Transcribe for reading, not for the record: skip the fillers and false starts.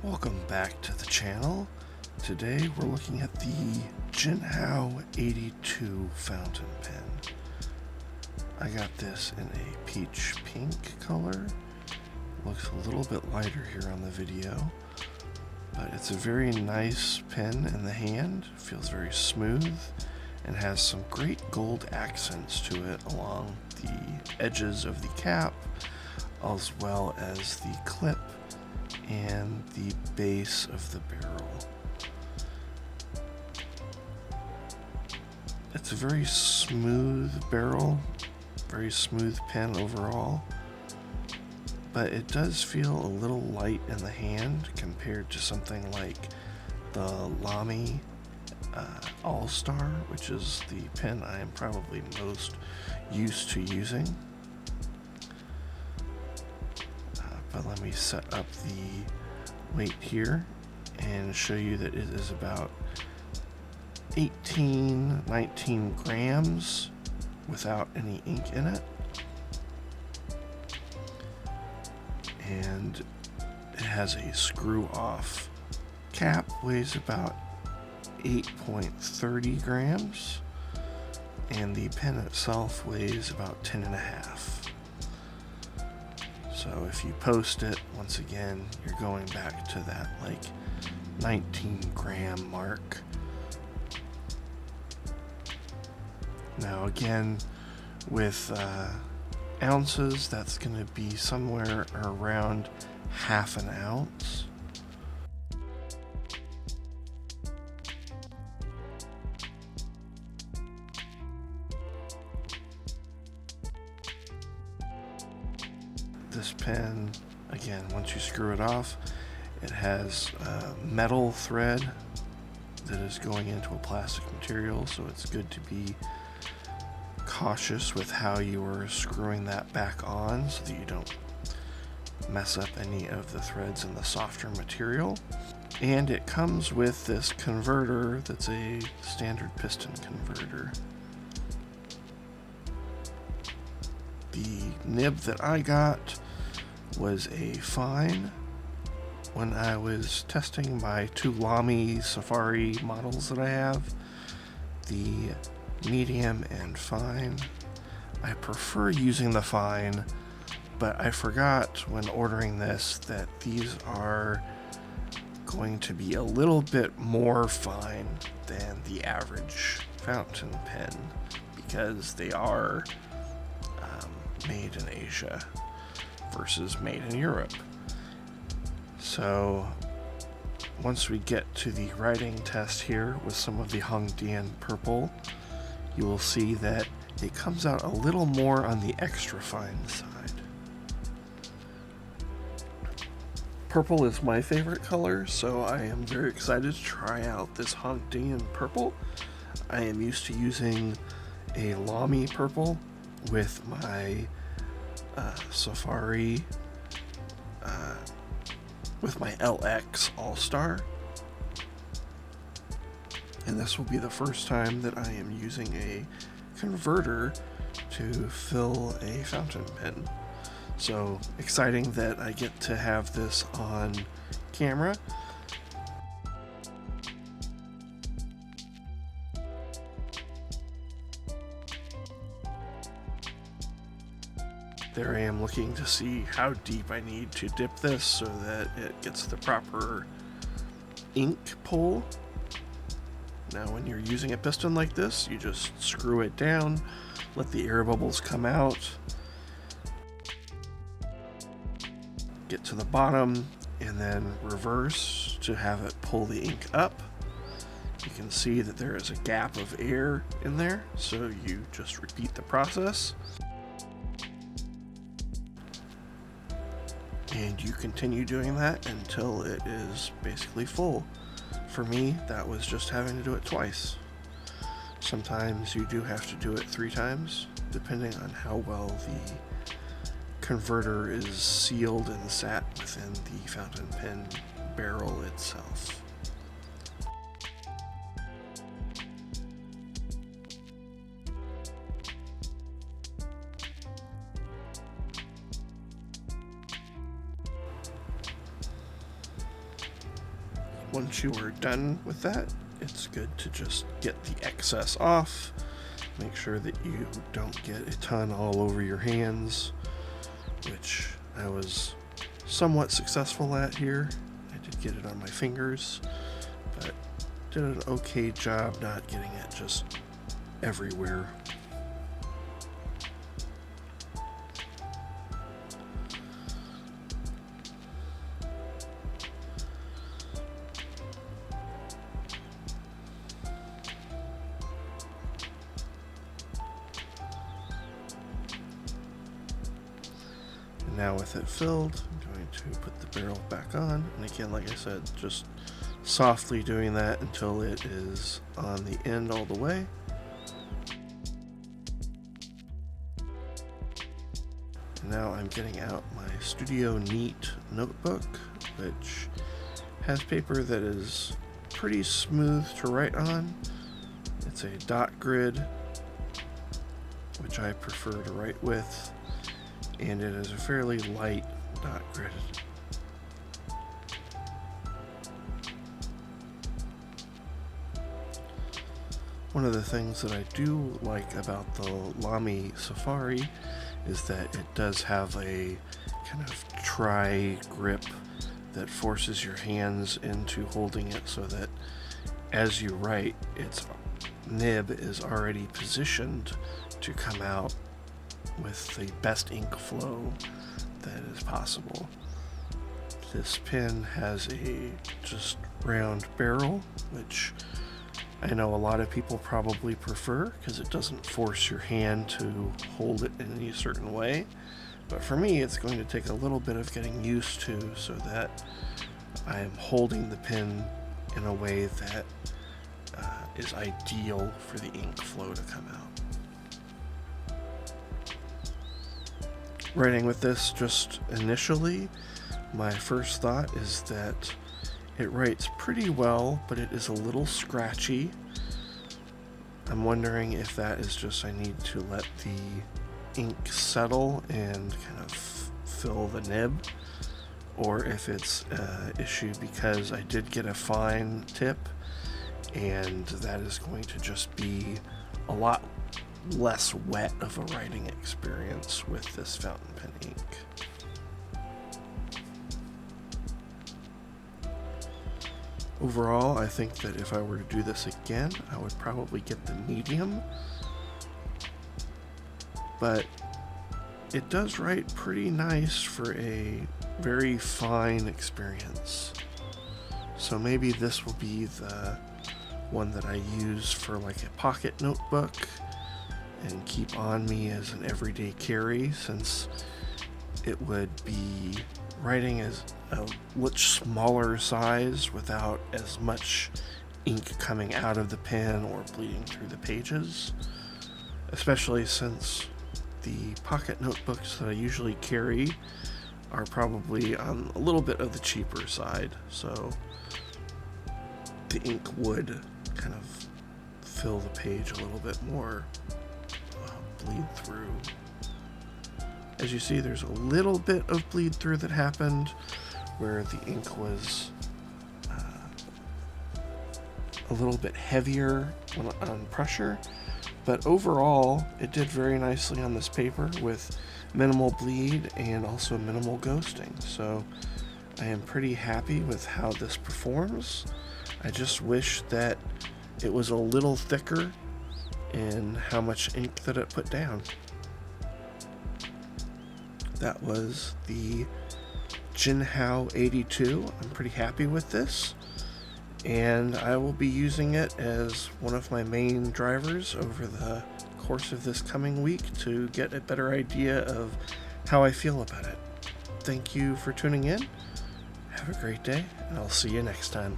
Welcome back to the channel. Today we're looking at the Jinhao 82 fountain pen. I got this in a peach pink color. Looks a little bit lighter here on the video, but it's a very nice pen in the hand. Feels very smooth and has some great gold accents to it along the edges of the cap, as well as the clip and the base of the barrel. It's a very smooth barrel, very smooth pen overall, but it does feel a little light in the hand compared to something like the Lamy All-Star, which is the pen I am probably most used to using. But let me set up the weight here and show you that it is about 19 grams without any ink in it. And it has a screw off cap, weighs about 8.30 grams, and the pen itself weighs about 10.5. So if you post it, once again, you're going back to that like 19 gram mark. Now again, with ounces, that's going to be somewhere around half an ounce. This pen, again, once you screw it off, it has a metal thread that is going into a plastic material, so it's good to be cautious with how you are screwing that back on so that you don't mess up any of the threads in the softer material. And it comes with this converter that's a standard piston converter. The nib that I got was a fine. When I was testing my two Lamy Safari models that I have, the medium and fine, I prefer using the fine, but I forgot when ordering this that these are going to be a little bit more fine than the average fountain pen because they are made in Asia versus made in Europe. So once we get to the writing test here with some of the Hongdian purple, you will see that it comes out a little more on the extra fine side. Purple is my favorite color, so I am very excited to try out this Hongdian purple. I am used to using a Lamy purple with my Safari, with my LX All-Star. And this will be the first time that I am using a converter to fill a fountain pen. So exciting that I get to have this on camera. There I am looking to see how deep I need to dip this so that it gets the proper ink pull. Now when you're using a piston like this, you just screw it down, let the air bubbles come out, get to the bottom, and then reverse to have it pull the ink up. You can see that there is a gap of air in there, so you just repeat the process. And you continue doing that until it is basically full. For me, that was just having to do it twice. Sometimes you do have to do it 3 times, depending on how well the converter is sealed and sat within the fountain pen barrel itself. once you are done with that, it's good to just get the excess off. Make sure that you don't get a ton all over your hands, which I was somewhat successful at here. I did get it on my fingers, but did an okay job not getting it just everywhere. Now with it filled, I'm going to put the barrel back on, and again, like I said, just softly doing that until it is on the end all the way. And now I'm getting out my Studio Neat notebook, which has paper that is pretty smooth to write on. It's a dot grid, which I prefer to write with, and it is a fairly light dot grid. One of the things that I do like about the Lamy Safari is that it does have a kind of tri-grip that forces your hands into holding it so that as you write, its nib is already positioned to come out with the best ink flow that is possible. This pen has a just round barrel, which I know a lot of people probably prefer because it doesn't force your hand to hold it in any certain way. But for me, it's going to take a little bit of getting used to so that I am holding the pen in a way that is ideal for the ink flow to come out. Writing with this just initially, my first thought is that it writes pretty well, but it is a little scratchy. I'm wondering if that is just I need to let the ink settle and kind of fill the nib, or if it's an issue because I did get a fine tip and that is going to just be a lot less wet of a writing experience with this fountain pen ink. Overall, I think that if I were to do this again, I would probably get the medium, but it does write pretty nice for a very fine experience. So maybe this will be the one that I use for like a pocket notebook and keep on me as an everyday carry, since it would be writing as a much smaller size without as much ink coming out of the pen or bleeding through the pages, especially since the pocket notebooks that I usually carry are probably on a little bit of the cheaper side, so the ink would kind of fill the page a little bit more, bleed through. As you see, there's a little bit of bleed through that happened where the ink was a little bit heavier on pressure, but overall it did very nicely on this paper with minimal bleed and also minimal ghosting. So I am pretty happy with how this performs. I just wish that it was a little thicker in how much ink that it put down. That was the Jinhao 82. I'm pretty happy with this, and I will be using it as one of my main drivers over the course of this coming week to get a better idea of how I feel about it. Thank you for tuning in. Have a great day, and I'll see you next time.